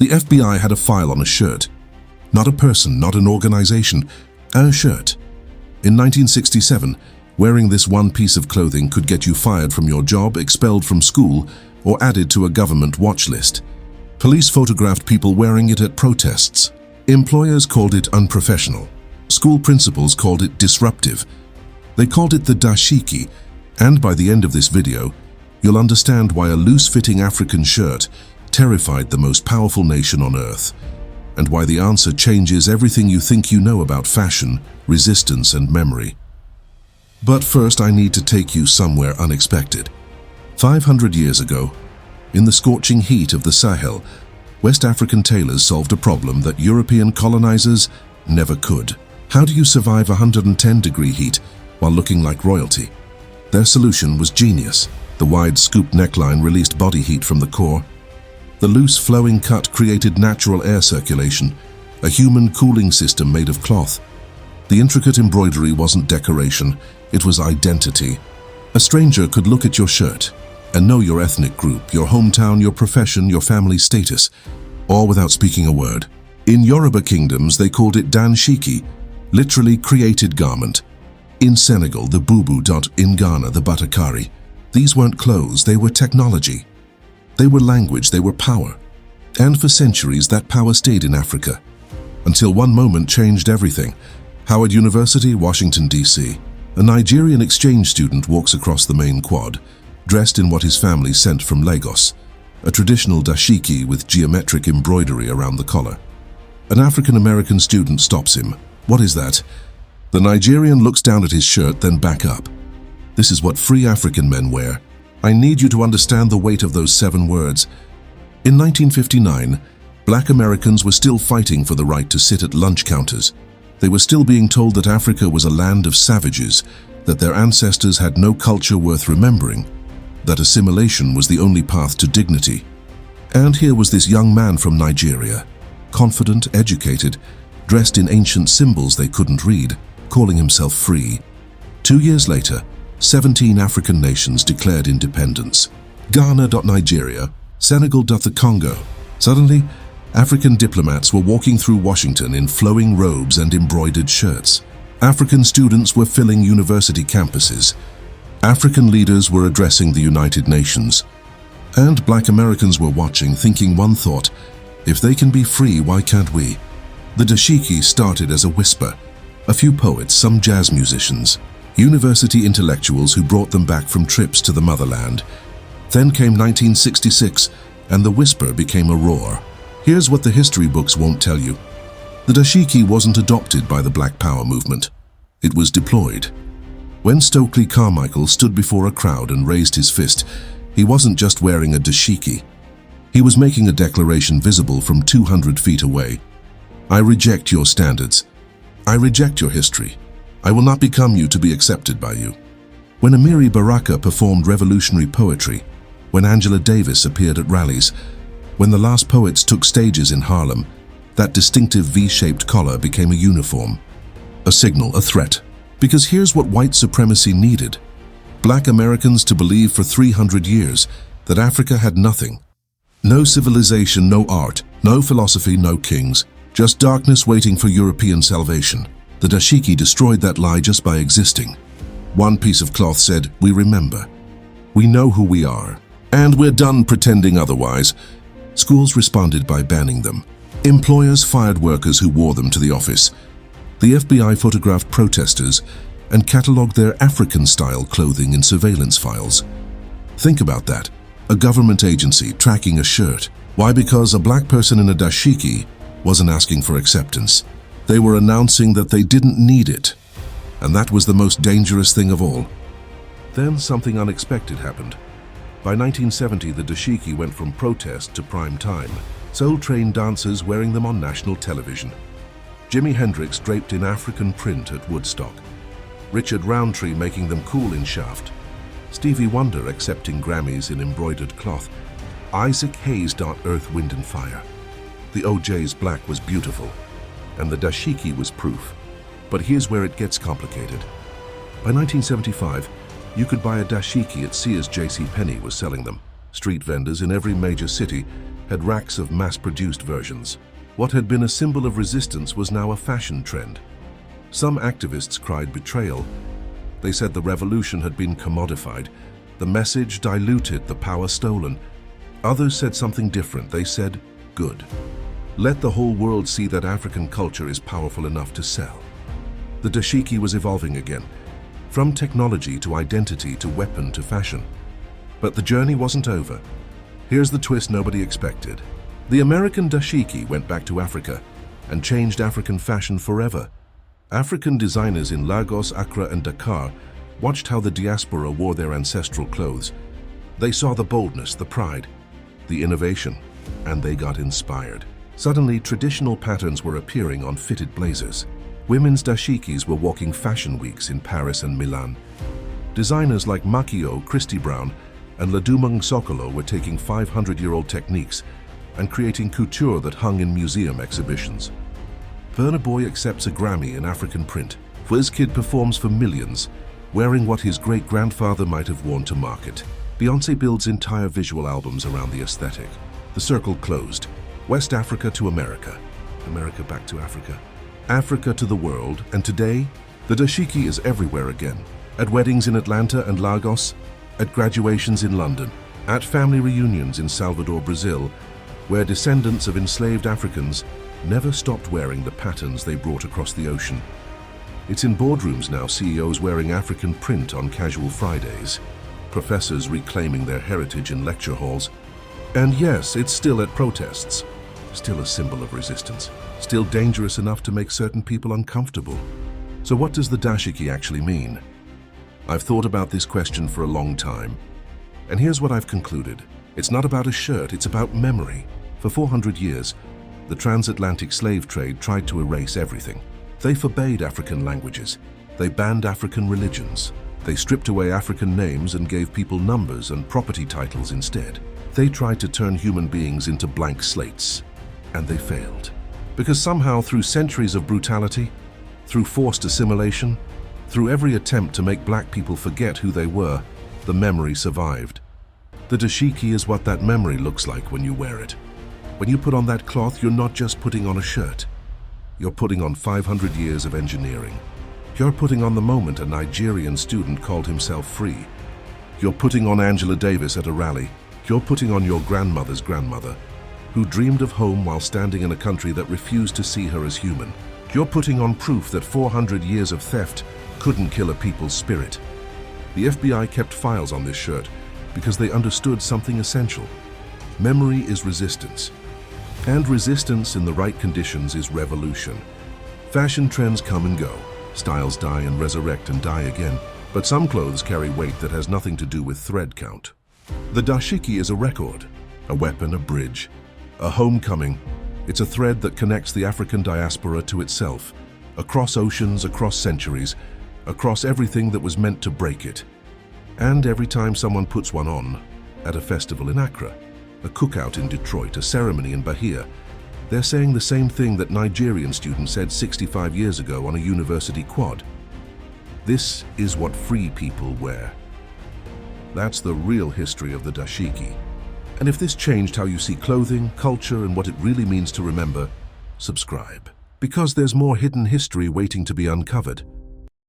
The FBI had a file on a shirt. Not a person, not an organization, a shirt. In 1967, wearing this one piece of clothing could get you fired from your job, expelled from school, or added to a government watch list. Police photographed people wearing it at protests. Employers called it unprofessional. School principals called it disruptive. They called it the Dashiki, and by the end of this video, you'll understand why a loose-fitting African shirt terrified the most powerful nation on earth, and why the answer changes everything you think you know about fashion, resistance, and memory. But first, I need to take you somewhere unexpected. 500 years ago, in the scorching heat of the Sahel, West African tailors solved a problem that European colonizers never could. How do you survive 110-degree heat while looking like royalty? Their solution was genius. The wide scoop neckline released body heat from the core. The loose flowing cut created natural air circulation, a human cooling system made of cloth. The intricate embroidery wasn't decoration, it was identity. A stranger could look at your shirt and know your ethnic group, your hometown, your profession, your family status, all without speaking a word. In Yoruba kingdoms, they called it Dashiki, literally created garment. In Senegal, the bubu. In Ghana, the batakari. These weren't clothes, they were technology. They were language, they were power. And for centuries, that power stayed in Africa. Until one moment changed everything. Howard University, Washington, D.C. A Nigerian exchange student walks across the main quad, dressed in what his family sent from Lagos, a traditional dashiki with geometric embroidery around the collar. An African-American student stops him. What is that? The Nigerian looks down at his shirt, then back up. This is what free African men wear. I need you to understand the weight of those 7 words. In 1959, Black Americans were still fighting for the right to sit at lunch counters. They were still being told that Africa was a land of savages, that their ancestors had no culture worth remembering, that assimilation was the only path to dignity. And here was this young man from Nigeria, confident, educated, dressed in ancient symbols they couldn't read, calling himself free. 2 years later, 17 African nations declared independence. Ghana. Nigeria, Senegal. The Congo. Suddenly, African diplomats were walking through Washington in flowing robes and embroidered shirts. African students were filling university campuses. African leaders were addressing the United Nations. And Black Americans were watching, thinking one thought: if they can be free, why can't we? The Dashiki started as a whisper. A few poets, some jazz musicians, university intellectuals who brought them back from trips to the motherland. Then came 1966, and the whisper became a roar. Here's what the history books won't tell you. The Dashiki wasn't adopted by the Black Power movement. It was deployed. When Stokely Carmichael stood before a crowd and raised his fist, he wasn't just wearing a dashiki. He was making a declaration visible from 200 feet away. I reject your standards. I reject your history. I will not become you to be accepted by you. When Amiri Baraka performed revolutionary poetry, when Angela Davis appeared at rallies, when the last poets took stages in Harlem, that distinctive V-shaped collar became a uniform, a signal, a threat. Because here's what white supremacy needed: Black Americans to believe for 300 years that Africa had nothing. No civilization, no art, no philosophy, no kings, just darkness waiting for European salvation. The Dashiki destroyed that lie just by existing. One piece of cloth said, "We remember. We know who we are. And we're done pretending otherwise." Schools responded by banning them. Employers fired workers who wore them to the office. The FBI photographed protesters and catalogued their African-style clothing in surveillance files. Think about that. A government agency tracking a shirt. Why? Because a black person in a dashiki wasn't asking for acceptance. They were announcing that they didn't need it. And that was the most dangerous thing of all. Then something unexpected happened. By 1970, the dashiki went from protest to prime time. Soul Train dancers wearing them on national television. Jimi Hendrix draped in African print at Woodstock. Richard Roundtree making them cool in Shaft. Stevie Wonder accepting Grammys in embroidered cloth. Isaac Hayes. Earth, Wind and Fire. The OJ's black was beautiful, and the dashiki was proof. But here's where it gets complicated. By 1975, you could buy a dashiki at Sears. JCPenney was selling them. Street vendors in every major city had racks of mass-produced versions. What had been a symbol of resistance was now a fashion trend. Some activists cried betrayal. They said the revolution had been commodified, the message diluted, the power stolen. Others said something different. They said, good. Let the whole world see that African culture is powerful enough to sell. The dashiki was evolving again, from technology to identity to weapon to fashion. But the journey wasn't over. Here's the twist nobody expected. The American dashiki went back to Africa and changed African fashion forever. African designers in Lagos, Accra, and Dakar watched how the diaspora wore their ancestral clothes. They saw the boldness, the pride, the innovation, and they got inspired. Suddenly, traditional patterns were appearing on fitted blazers. Women's dashikis were walking fashion weeks in Paris and Milan. Designers like Makio, Christy Brown, and Ladumung Sokolo were taking 500-year-old techniques and creating couture that hung in museum exhibitions. Burna Boy accepts a Grammy in African print. WizKid performs for millions, wearing what his great-grandfather might have worn to market. Beyoncé builds entire visual albums around the aesthetic. The circle closed. West Africa to America. America back to Africa. Africa to the world, and today, the dashiki is everywhere again. At weddings in Atlanta and Lagos, at graduations in London, at family reunions in Salvador, Brazil, where descendants of enslaved Africans never stopped wearing the patterns they brought across the ocean. It's in boardrooms now, CEOs wearing African print on casual Fridays, professors reclaiming their heritage in lecture halls. And yes, it's still at protests, still a symbol of resistance, still dangerous enough to make certain people uncomfortable. So what does the dashiki actually mean? I've thought about this question for a long time, and here's what I've concluded. It's not about a shirt, it's about memory. For 400 years, the transatlantic slave trade tried to erase everything. They forbade African languages. They banned African religions. They stripped away African names and gave people numbers and property titles instead. They tried to turn human beings into blank slates, and they failed. Because somehow, through centuries of brutality, through forced assimilation, through every attempt to make black people forget who they were, the memory survived. The dashiki is what that memory looks like when you wear it. When you put on that cloth, you're not just putting on a shirt. You're putting on 500 years of engineering. You're putting on the moment a Nigerian student called himself free. You're putting on Angela Davis at a rally. You're putting on your grandmother's grandmother, who dreamed of home while standing in a country that refused to see her as human. You're putting on proof that 400 years of theft couldn't kill a people's spirit. The FBI kept files on this shirt because they understood something essential. Memory is resistance. And resistance in the right conditions is revolution. Fashion trends come and go. Styles die and resurrect and die again. But some clothes carry weight that has nothing to do with thread count. The dashiki is a record, a weapon, a bridge, a homecoming. It's a thread that connects the African diaspora to itself, across oceans, across centuries, across everything that was meant to break it. And every time someone puts one on, at a festival in Accra, a cookout in Detroit, a ceremony in Bahia, they're saying the same thing that Nigerian students said 65 years ago on a university quad. This is what free people wear. That's the real history of the dashiki. And if this changed how you see clothing, culture, and what it really means to remember, subscribe. Because there's more hidden history waiting to be uncovered.